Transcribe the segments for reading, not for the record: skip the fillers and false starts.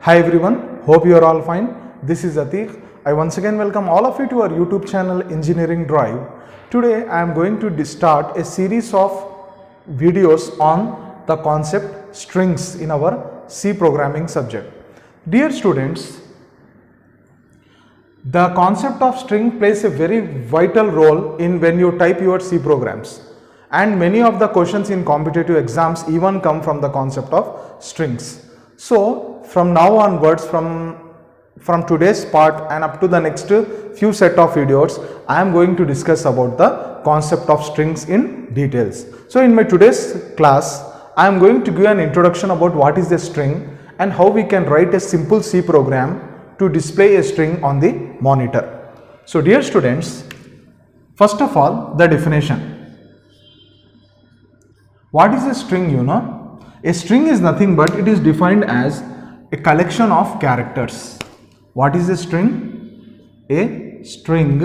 Hi everyone, hope you are all fine. This is Atiq. I once again welcome all of you to our YouTube channel Engineering Drive. Today I am going to start a series of videos on the concept strings in our C programming subject. Dear students, the concept of string plays a very vital role in when you type your C programs, and many of the questions in competitive exams even come from the concept of strings. So from now onwards, from today's part and up to the next few set of videos, I am going to discuss about the concept of strings in details. So in my today's class, I am going to give an introduction about what is a string and how we can write a simple C program to display a string on the monitor. So dear students, first of all, the definition. What is a string, you know? A string is nothing but it is defined as a collection of characters. What is a string? A string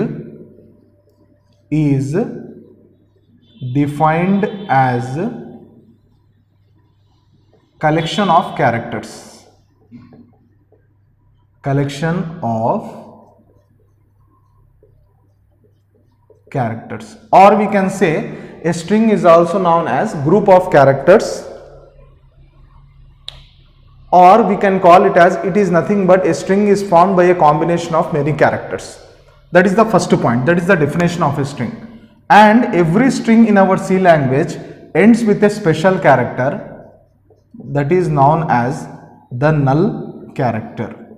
is defined as collection of characters. Collection of characters, or we can say a string is also known as group of characters, or we can call it as it is nothing but a string is formed by a combination of many characters. That is the first point, that is the definition of a string. And every string in our C language ends with a special character that is known as the null character,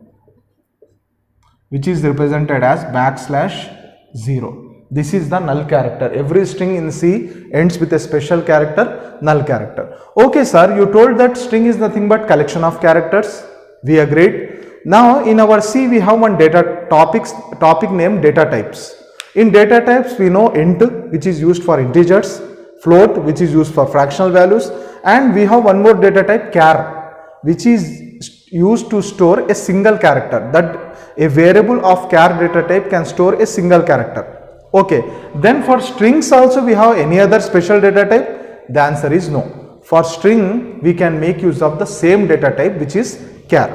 which is represented as \0. This is the null character. Every string in C ends with a special character, null character. Okay sir, you told that string is nothing but collection of characters. We agreed. Now in our C we have one topic named data types. In data types we know int, which is used for integers, float, which is used for fractional values, and we have one more data type char, which is used to store a single character. That a variable of char data type can store a single character. Okay, then for strings also we have any other special data type? The answer is no. For string we can make use of the same data type, which is char.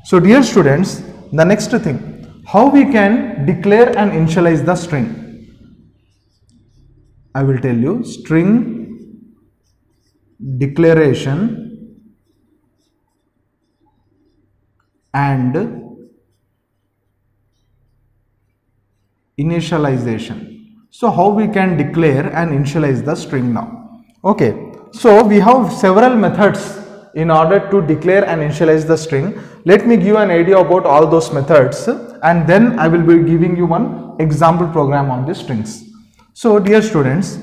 So dear students, the next thing, how we can declare and initialize the string? I will tell you. String declaration and initialization. So how we can declare and initialize the string now? Okay, so we have several methods in order to declare and initialize the string. Let me give an idea about all those methods, and then I will be giving you one example program on the strings. So dear students,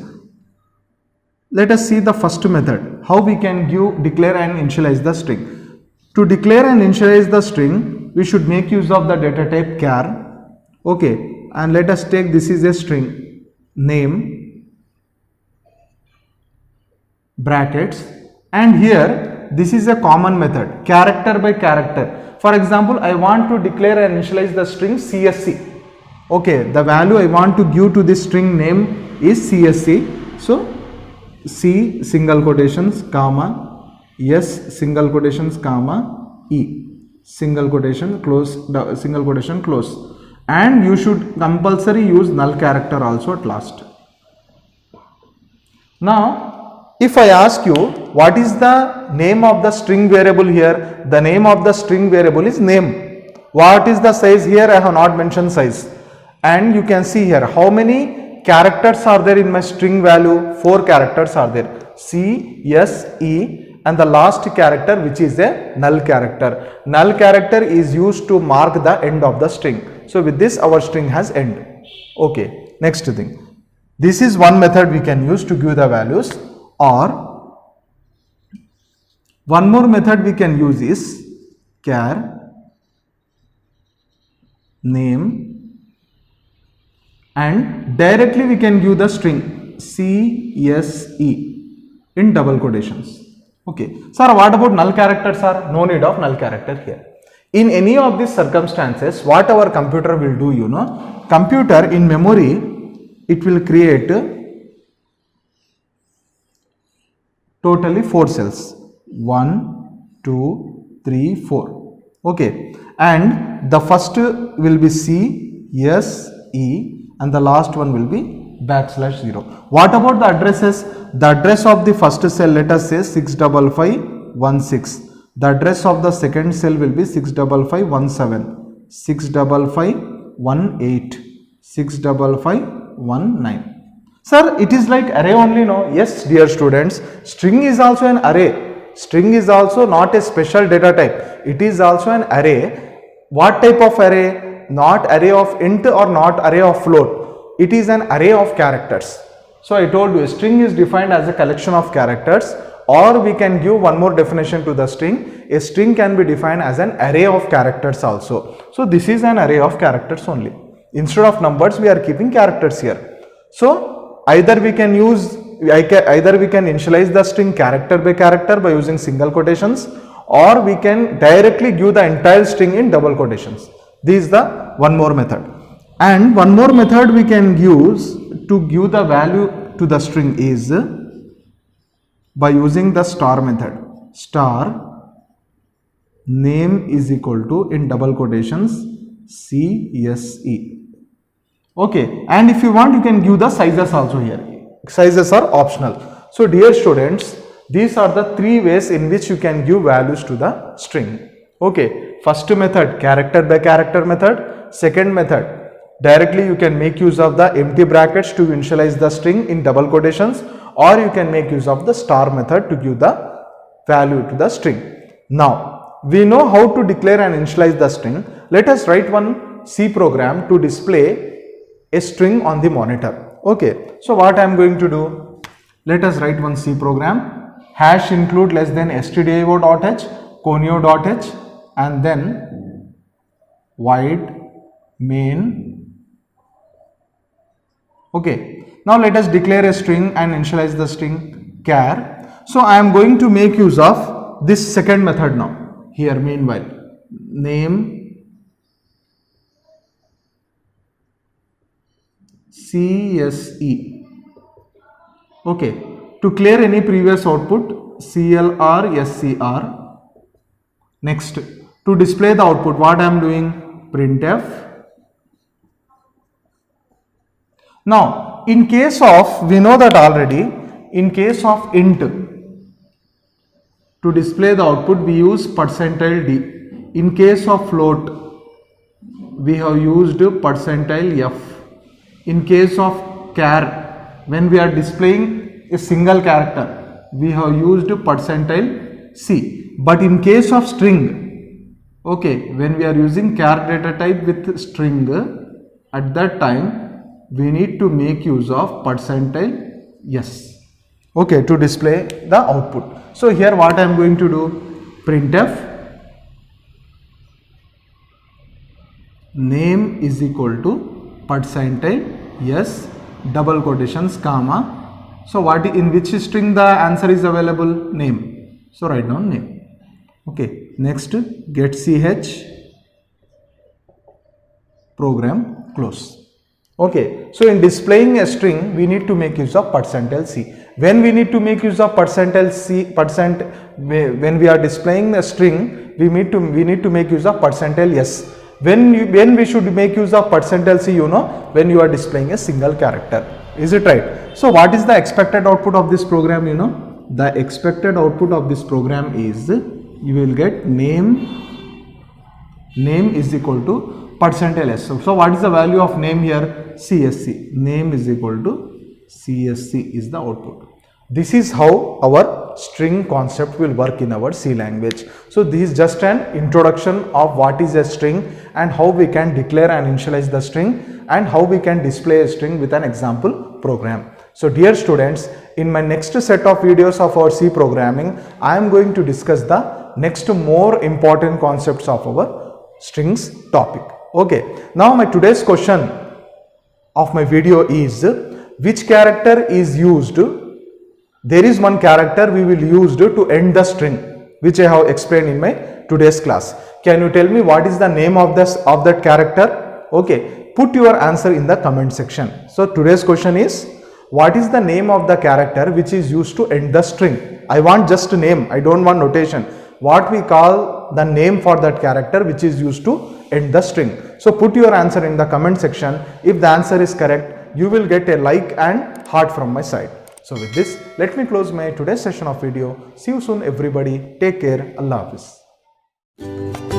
let us see the first method, how we can declare and initialize the string. To declare and initialize the string, we should make use of the data type char. Okay, and let us take this is a string name brackets, and here this is a common method, character by character. For example, I want to declare and initialize the string CSC. Okay, the value I want to give to this string name is CSC. So C single quotations comma S single quotations comma E single quotation close, single quotation close. And you should compulsory use null character also at last. Now, if I ask you what is the name of the string variable here, the name of the string variable is name. What is the size here? I have not mentioned size. And you can see here how many characters are there in my string value? 4 characters are there. C, S, E, and the last character, which is a null character. Null character is used to mark the end of the string. So with this our string has end. Okay, next thing. This is one method we can use to give the values, or one more method we can use is char name, and directly we can give the string CSE in double quotations. Okay, sir, what about null characters, sir? No need of null character here. In any of these circumstances, what our computer will do, you know, computer in memory, it will create totally 4 cells, 1, 2, 3, 4. Okay, and the first will be C, S, E, and the last one will be \0. What about the addresses? The address of the first cell, let us say 65516. The address of the second cell will be 65517, 65518, 65519. Sir, it is like array only, no? Yes, dear students, string is also an array. String is also not a special data type. It is also an array. What type of array? Not array of int or not array of float. It is an array of characters. So I told you, a string is defined as a collection of characters, or we can give one more definition to the string. A string can be defined as an array of characters also. So this is an array of characters only. Instead of numbers, we are keeping characters here. So either we can initialize the string character by character by using single quotations, or we can directly give the entire string in double quotations. This is the one more method. And one more method we can use to give the value to the string is by using the star method. Star name is equal to, in double quotations, CSE. Okay, and if you want, you can give the sizes also here. Sizes are optional. So dear students, these are the three ways in which you can give values to the string. Okay, first method, character by character method. Second method, directly you can make use of the empty brackets to initialize the string in double quotations, or you can make use of the star method to give the value to the string. Now, we know how to declare and initialize the string. Let us write one C program to display a string on the monitor. Okay, so what I am going to do, let us write one C program. Hash include less than stdio.h, conio.h, and then void main. Okay, now let us declare a string and initialize the string char. So I am going to make use of this second method now. Here, meanwhile, name CSE. Okay, to clear any previous output, CLR, SCR. Next, to display the output, what I am doing? Printf. Now, in case of, we know that already, in case of int, to display the output, we use %d. In case of float, we have used %f. In case of char, when we are displaying a single character, we have used %c. But in case of string, okay, when we are using char data type with string, at that time we need to make use of %s. Okay, to display the output. So here what I am going to do, printf name is equal to %s double quotations comma. So what, in which string the answer is available? Name. So write down name. Okay, next get ch program close. Okay, so in displaying a string we need to make use of %c. When we need to make use of %c, when we are displaying a string, we need to make use of %s. When we should make use of %c, you know, when you are displaying a single character. Is it right? So what is the expected output of this program? You know, the expected output of this program is, you will get name is equal to %s. So what is the value of name here? CSC. Name is equal to CSC is the output. This is how our string concept will work in our C language. So this is just an introduction of what is a string and how we can declare and initialize the string and how we can display a string with an example program. So dear students, in my next set of videos of our C programming, I am going to discuss the next more important concepts of our strings topic. Okay, now my today's question of my video is, which character is used? There is one character we will use to end the string, which I have explained in my today's class. Can you tell me what is the name of that character? Okay, put your answer in the comment section. So today's question is, what is the name of the character which is used to end the string? I want just a name, I don't want notation. what we call the name for that character which is used to end the string. So put your answer in the comment section. If the answer is correct, you will get a like and heart from my side. So with this, let me close my today's session of video. See you soon everybody. Take care. Allah Hafiz.